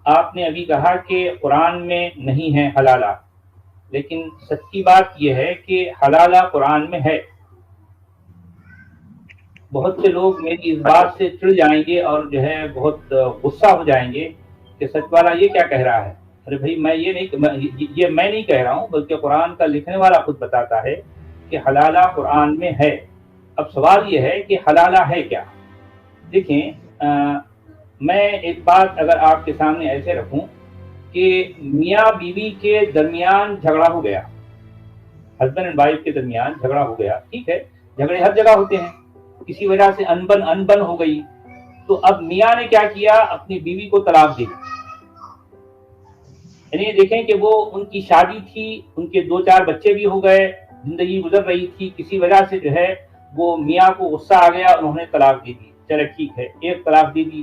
آپ نے ابھی کہا کہ قرآن میں نہیں ہے حلالہ، لیکن سچی بات یہ ہے کہ حلالہ قرآن میں ہے۔ بہت سے لوگ میری اس بات سے چڑ جائیں گے اور جو ہے بہت غصہ ہو جائیں گے کہ سچ والا یہ کیا کہہ رہا ہے۔ ارے بھائی میں یہ میں نہیں کہہ رہا ہوں، بلکہ قرآن کا لکھنے والا خود بتاتا ہے کہ حلالہ قرآن میں ہے۔ اب سوال یہ ہے کہ حلالہ ہے کیا؟ دیکھیں، میں ایک بات اگر آپ کے سامنے ایسے رکھوں کہ میاں بیوی کے درمیان جھگڑا ہو گیا، ہسبینڈ اینڈ وائف کے درمیان جھگڑا ہو گیا، ٹھیک ہے، جھگڑے ہر جگہ ہوتے ہیں، کسی وجہ سے انبن ہو گئی، تو اب میاں نے کیا کیا، اپنی بیوی کو طلاق دے دی۔ یعنی دیکھیں کہ وہ ان کی شادی تھی، ان کے 2-4 بچے بھی ہو گئے، زندگی گزر رہی تھی، کسی وجہ سے جو ہے وہ میاں کو غصہ آ گیا، انہوں نے طلاق دے دی۔ چلے ٹھیک ہے، ایک طلاق دے دی،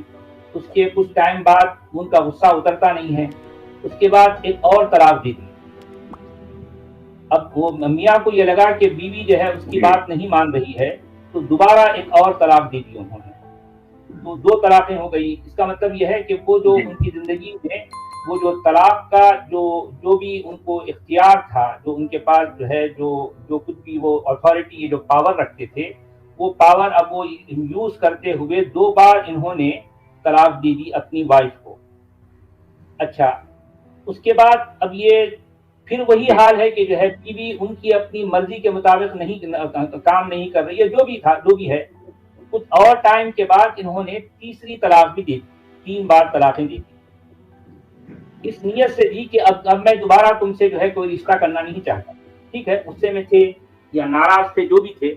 اس کے کچھ ٹائم بعد ان کا غصہ اترتا نہیں ہے، اس کے بعد ایک اور طلاق دے دی۔ اب وہ میاں کو یہ لگا کہ بیوی جو ہے اس کی بات نہیں مان رہی ہے، تو دوبارہ ایک اور طلاق دے دی انہوں نے، تو 2 طلاقیں ہو گئی۔ اس کا مطلب یہ ہے کہ وہ جو ان کی زندگی میں وہ جو طلاق کا جو بھی ان کو اختیار تھا، جو ان کے پاس جو ہے جو کچھ بھی وہ اتھارٹی، جو پاور رکھتے تھے، وہ پاور اب وہ یوز کرتے ہوئے 2 بار انہوں نے طلاق دے دی اپنی وائف کو۔ اچھا، اس کے بعد اب یہ پھر وہی حال ہے کہ جو ہے بیوی ان کی اپنی مرضی کے مطابق کام نہیں کر رہی ہے، جو بھی ہے، کچھ اور ٹائم کے بعد انہوں نے تیسری طلاق بھی دی، 3 بار طلاقیں دی، اس نیت سے دی کہ اب میں دوبارہ تم سے جو ہے کوئی رشتہ کرنا نہیں چاہتا، ٹھیک ہے، غصے میں تھے یا ناراض تھے، جو بھی تھے۔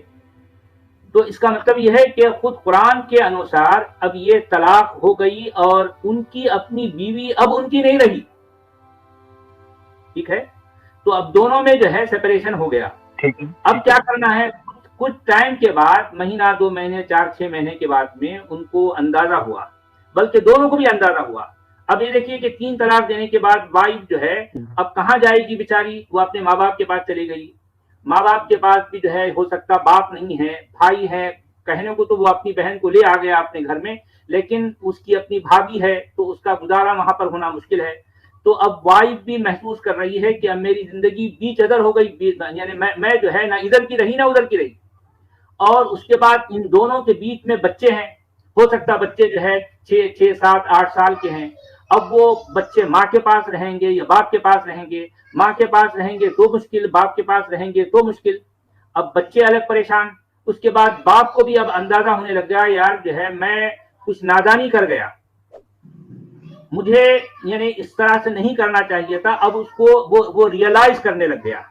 تو اس کا مطلب یہ ہے کہ خود قرآن کے انوسار اب یہ طلاق ہو گئی اور ان کی اپنی بیوی اب ان کی نہیں رہی، ٹھیک ہے، تو اب دونوں میں جو ہے سیپریشن ہو گیا۔ اب کیا کرنا ہے، کچھ ٹائم کے بعد، مہینہ 2 مہینے 4-6 مہینے کے بعد میں ان کو اندازہ ہوا، بلکہ دونوں کو بھی اندازہ ہوا۔ اب یہ دیکھیے کہ 3 طلاق دینے کے بعد وائف جو ہے اب کہاں جائے گی بیچاری، وہ اپنے ماں باپ کے پاس چلی گئی۔ ماں باپ کے پاس بھی جو ہے ہو سکتا باپ نہیں ہے، بھائی ہے، کہنے کو تو وہ اپنی بہن کو لے آ گیا اپنے گھر میں، لیکن اس کی اپنی بھابھی ہے، تو اس کا گزارا وہاں پر ہونا مشکل ہے۔ تو اب وائف بھی محسوس کر رہی ہے کہ اب میری زندگی بیچ ادھر ہو گئی، یعنی میں جو ہے نہ ادھر کی رہی نہ ادھر کی رہی۔ اور اس کے بعد ان دونوں کے بیچ میں بچے ہیں، ہو سکتا بچے جو ہے 6, 7, 8 سال کے ہیں۔ اب وہ بچے ماں کے پاس رہیں گے یا باپ کے پاس رہیں گے، ماں کے پاس رہیں گے تو مشکل، باپ کے پاس رہیں گے تو مشکل۔ اب بچے الگ پریشان، اس کے بعد باپ کو بھی اب اندازہ ہونے لگ گیا، یار جو ہے میں کچھ نادانی کر گیا، مجھے یعنی اس طرح سے نہیں کرنا چاہیے تھا۔ اب اس کو وہ ریئلائز کرنے لگ گیا،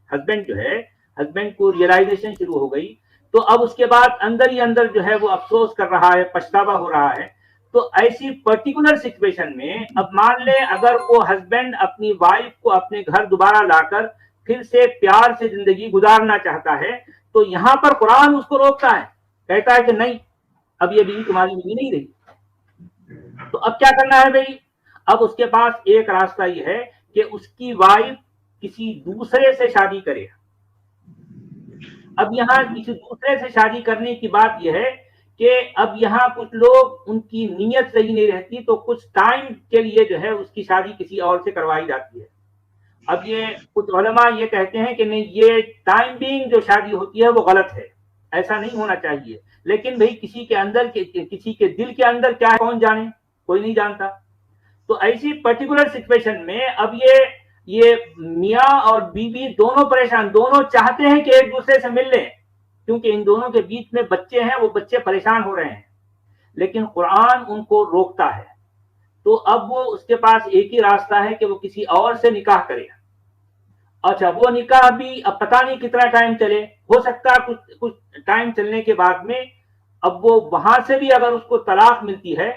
ہسبینڈ جو ہے، ہسبینڈ کو ریئلائزیشن شروع ہو گئی۔ تو اب اس کے بعد اندر ہی اندر جو ہے وہ افسوس کر رہا ہے، پچھتاوا ہو رہا ہے۔ تو ایسی پرٹیکولر سچویشن میں اب مان لے اگر وہ ہسبینڈ اپنی وائف کو اپنے گھر دوبارہ لا کر پھر سے پیار سے زندگی گزارنا چاہتا ہے، تو یہاں پر قرآن اس کو روکتا ہے، کہتا ہے کہ نہیں، اب یہ بیوی تمہاری بیوی نہیں رہی۔ تو اب کیا کرنا ہے بھائی، اب اس کے پاس ایک راستہ یہ ہے کہ اس کی وائف کسی دوسرے سے شادی کرے۔ اب یہاں کسی دوسرے سے شادی کرنے کی بات یہ ہے کہ اب یہاں کچھ لوگ ان کی نیت صحیح نہیں رہتی، تو کچھ ٹائم کے لیے جو ہے اس کی شادی کسی اور سے کروائی جاتی ہے۔ اب یہ کچھ علماء یہ کہتے ہیں کہ نہیں، یہ ٹائم بینگ جو شادی ہوتی ہے وہ غلط ہے، ایسا نہیں ہونا چاہیے۔ لیکن بھائی کسی کے اندر کسی کے دل کے اندر کیا ہے کون جانے، کوئی نہیں جانتا۔ تو ایسی پرٹیکولر سچویشن میں اب یہ میاں اور بیوی دونوں پریشان، دونوں چاہتے ہیں کہ ایک دوسرے سے مل لیں، کیونکہ ان دونوں کے بیچ میں بچے ہیں، وہ بچے پریشان ہو رہے ہیں، لیکن قرآن ان کو روکتا ہے۔ تو اب وہ اس کے پاس ایک ہی راستہ ہے کہ وہ کسی اور سے نکاح کرے۔ اچھا، وہ نکاح بھی اب پتہ نہیں کتنا ٹائم چلے، ہو سکتا ہے کچھ ٹائم چلنے کے بعد میں اب وہ وہاں سے بھی اگر اس کو طلاق ملتی ہے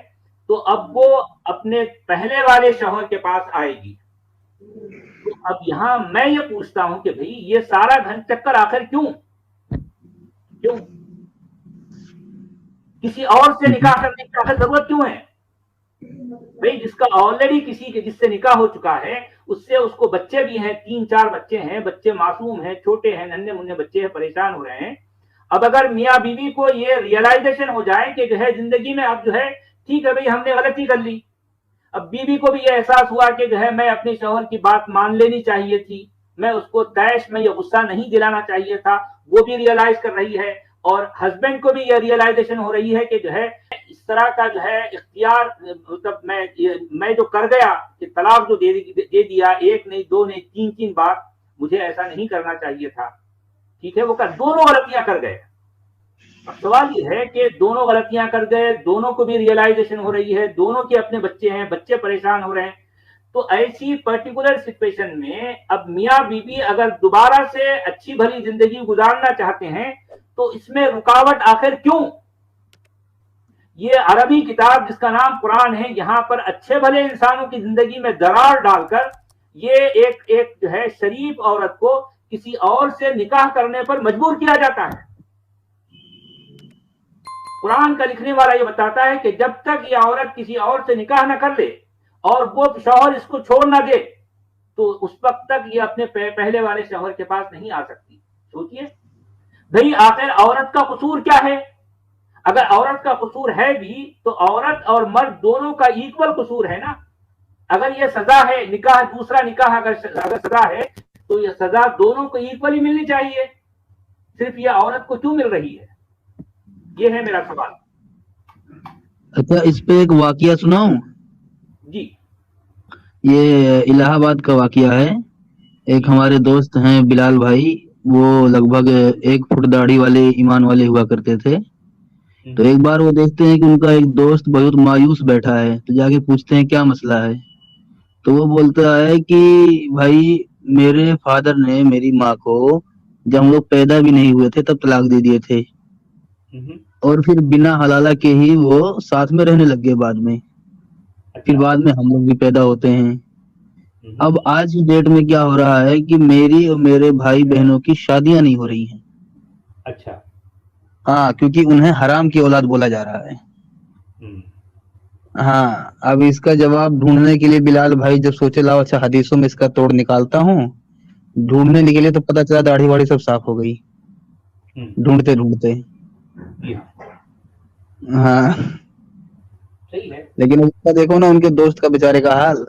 تو اب وہ اپنے پہلے والے شوہر کے پاس آئے گی۔ تو اب یہاں میں یہ پوچھتا ہوں کہ بھئی یہ سارا گھن چکر آخر کیوں کسی اور سے نکاح کرنے کی آخر ضرورت کیوں ہے؟ بھئی جس کا آلریڈی جس سے نکاح ہو چکا ہے، اس سے اس کو بچے بھی ہیں، 3-4 بچے ہیں، بچے معصوم ہیں، چھوٹے ہیں، ننھے منھے بچے ہیں، پریشان ہو رہے ہیں۔ اب اگر میاں بیوی کو یہ ریئلائزیشن ہو جائے کہ جو ہے زندگی میں اب جو ہے ٹھیک ہے بھئی ہم نے غلطی کر لی، اب بیوی کو بھی یہ احساس ہوا کہ جو ہے میں اپنے شوہر کی بات مان لینی چاہیے تھی, میں اس کو طیش میں یہ غصہ نہیں دلانا چاہیے تھا, وہ بھی ریئلائز کر رہی ہے, اور ہسبینڈ کو بھی یہ ریئلائزیشن ہو رہی ہے کہ جو ہے اس طرح کا جو ہے اختیار, مطلب میں جو کر گیا کہ طلاق جو دے دیا, ایک نہیں دو نہیں تین بار, مجھے ایسا نہیں کرنا چاہیے تھا. ٹھیک ہے, وہ دونوں غلطیاں کر گئے. اب سوال یہ ہے کہ دونوں غلطیاں کر گئے, دونوں کو بھی ریئلائزیشن ہو رہی ہے, دونوں کے اپنے بچے ہیں, بچے پریشان ہو رہے ہیں. تو ایسی پرٹیکولر سچویشن میں اب میاں بیوی اگر دوبارہ سے اچھی بھلی زندگی گزارنا چاہتے ہیں تو اس میں رکاوٹ آخر کیوں؟ یہ عربی کتاب جس کا نام قرآن ہے, یہاں پر اچھے بھلے انسانوں کی زندگی میں درار ڈال کر یہ ایک جو ہے شریف عورت کو کسی اور سے نکاح کرنے پر مجبور کیا جاتا ہے. قرآن کا لکھنے والا یہ بتاتا ہے کہ جب تک یہ عورت کسی اور سے نکاح نہ کر لے اور وہ شوہر اس کو چھوڑ نہ دے تو اس وقت تک یہ اپنے پہلے والے شوہر کے پاس نہیں آ سکتی. سوچئے بھئی, آخر عورت کا قصور کیا ہے؟ اگر عورت کا قصور ہے بھی تو عورت اور مرد دونوں کا ایکول قصور ہے نا. اگر یہ سزا ہے, نکاح دوسرا نکاح اگر سزا ہے تو یہ سزا دونوں کو ایکولی ملنی چاہیے, صرف یہ عورت کو کیوں مل رہی ہے؟ یہ ہے میرا سوال. اچھا, اس پہ ایک واقعہ سناؤں؟ جی. یہ الہ آباد کا واقعہ ہے. ایک ہمارے دوست ہیں بلال بھائی, وہ لگ بھگ 1 فٹ داڑھی والے ایمان والے ہوا کرتے تھے. تو ایک بار وہ دیکھتے ہیں کہ ان کا ایک دوست بہت مایوس بیٹھا ہے, تو جا کے پوچھتے ہیں کیا مسئلہ ہے. تو وہ بولتا ہے کہ بھائی میرے فادر نے میری ماں کو جب ہم لوگ پیدا بھی نہیں ہوئے تھے تب طلاق دے دیے تھے, اور پھر بنا حلالہ کے ہی وہ ساتھ میں رہنے لگ گئے بعد میں. پھر بعد میں ہم لوگ بھی پیدا ہوتے ہیں. اب آج کی ڈیٹ میں کیا ہو رہا ہے کہ میری اور میرے بھائی بہنوں کی شادیاں نہیں ہو رہی ہیں. اچھا. ہاں, کیونکہ انہیں حرام کی اولاد بولا جا رہا ہے. ہاں, اب اس کا جواب ڈھونڈنے کے لیے بلال بھائی جب سوچے لاؤ اچھا حدیثوں میں اس کا توڑ نکالتا ہوں, ڈھونڈنے کے لیے تو پتہ چلا داڑھی واڑی سب صاف ہو گئی ڈھونڈتے ڈھونڈتے. ہاں, لیکن اس کا دیکھو نا ان کے دوست کا بیچارے کا حال.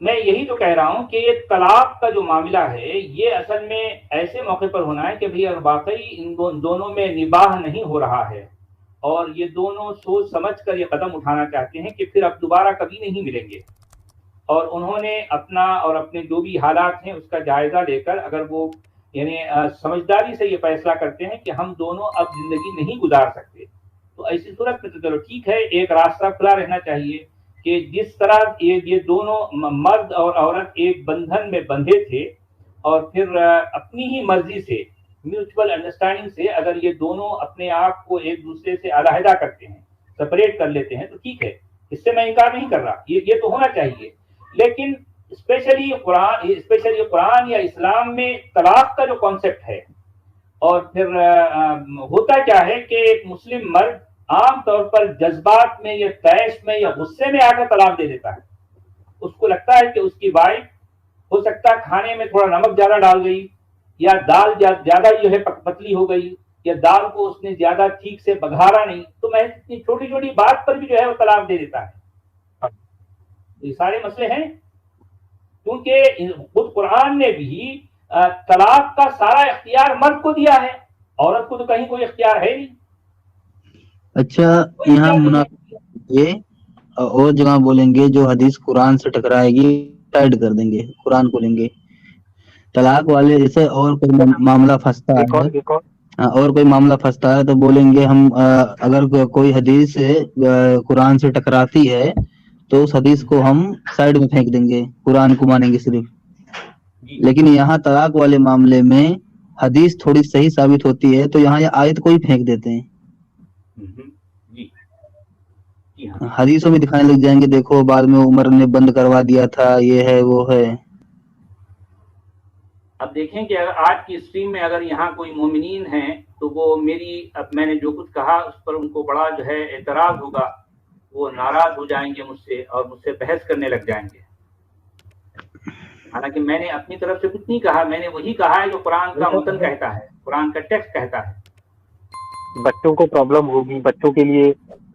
میں یہی تو کہہ رہا ہوں کہ یہ طلاق کا جو معاملہ ہے یہ اصل میں ایسے موقع پر ہونا ہے کہ بھئی اگر واقعی ان دونوں میں نباہ نہیں ہو رہا ہے اور یہ دونوں سوچ سمجھ کر یہ قدم اٹھانا چاہتے ہیں کہ پھر اب دوبارہ کبھی نہیں ملیں گے, اور انہوں نے اپنا اور اپنے جو بھی حالات ہیں اس کا جائزہ لے کر اگر وہ یعنی سمجھداری سے یہ فیصلہ کرتے ہیں کہ ہم دونوں اب زندگی نہیں گزار سکتے, تو ایسی صورت میں تو چلو ٹھیک ہے, ایک راستہ کھلا رہنا چاہیے کہ جس طرح یہ دونوں مرد اور عورت ایک بندھن میں بندھے تھے اور پھر اپنی ہی مرضی سے میوچول انڈرسٹینڈنگ سے اگر یہ دونوں اپنے آپ کو ایک دوسرے سے علیحدہ کرتے ہیں, سپریٹ کر لیتے ہیں, تو ٹھیک ہے, اس سے میں انکار نہیں کر رہا, یہ تو ہونا چاہیے. لیکن اسپیشلی قرآن یا اسلام میں طلاق کا جو کانسیپٹ ہے, اور پھر ہوتا کیا ہے کہ ایک مسلم مرد عام طور پر جذبات میں یا طیش میں یا غصے میں آ کر طلاق دے دیتا ہے. اس کو لگتا ہے کہ اس کی وائف ہو سکتا ہے کھانے میں تھوڑا نمک زیادہ ڈال گئی, یا دال زیادہ جو ہے پتلی ہو گئی, یا دال کو اس نے زیادہ ٹھیک سے بگھارا نہیں, تو میں اتنی چھوٹی چھوٹی بات پر بھی جو ہے وہ طلاق دے دیتا ہے. یہ سارے مسئلے ہیں کیونکہ خود قرآن نے بھی طلاق کا سارا اختیار مرد کو دیا ہے, عورت کو تو کہیں کوئی اختیار ہے نہیں. اچھا, یہاں منافق اور جگہ بولیں گے جو حدیث قرآن سے ٹکرائے گی سائڈ کر دیں گے, قرآن کو لیں گے. طلاق والے جیسے اور کوئی معاملہ پھنستا ہے اور کوئی معاملہ پھنستا ہے تو بولیں گے ہم اگر کوئی حدیث قرآن سے ٹکراتی ہے تو اس حدیث کو ہم سائڈ میں پھینک دیں گے, قرآن کو مانیں گے صرف. لیکن یہاں طلاق والے معاملے میں حدیث تھوڑی صحیح ثابت ہوتی ہے تو یہاں یہ آیت کو ہی پھینک دیتے ہیں. حدیثوں میں دکھانے لگ جائیں گے دیکھو بعد میں عمر نے بند کروا دیا تھا, یہ ہے وہ ہے. اب دیکھیں کہ اگر آج کی اسٹریم میں اگر یہاں کوئی مومنین ہیں تو وہ اب میں نے جو کچھ کہا اس پر ان کو بڑا جو ہے اعتراض ہوگا, وہ ناراض ہو جائیں گے مجھ سے اور مجھ سے بحث کرنے لگ جائیں گے. حالانکہ میں نے اپنی طرف سے کچھ نہیں کہا, میں نے وہی کہا ہے جو قرآن کا متن کہتا ہے, قرآن کا ٹیکسٹ کہتا ہے. بچوں کو پرابلم ہوگی, بچوں کے لیے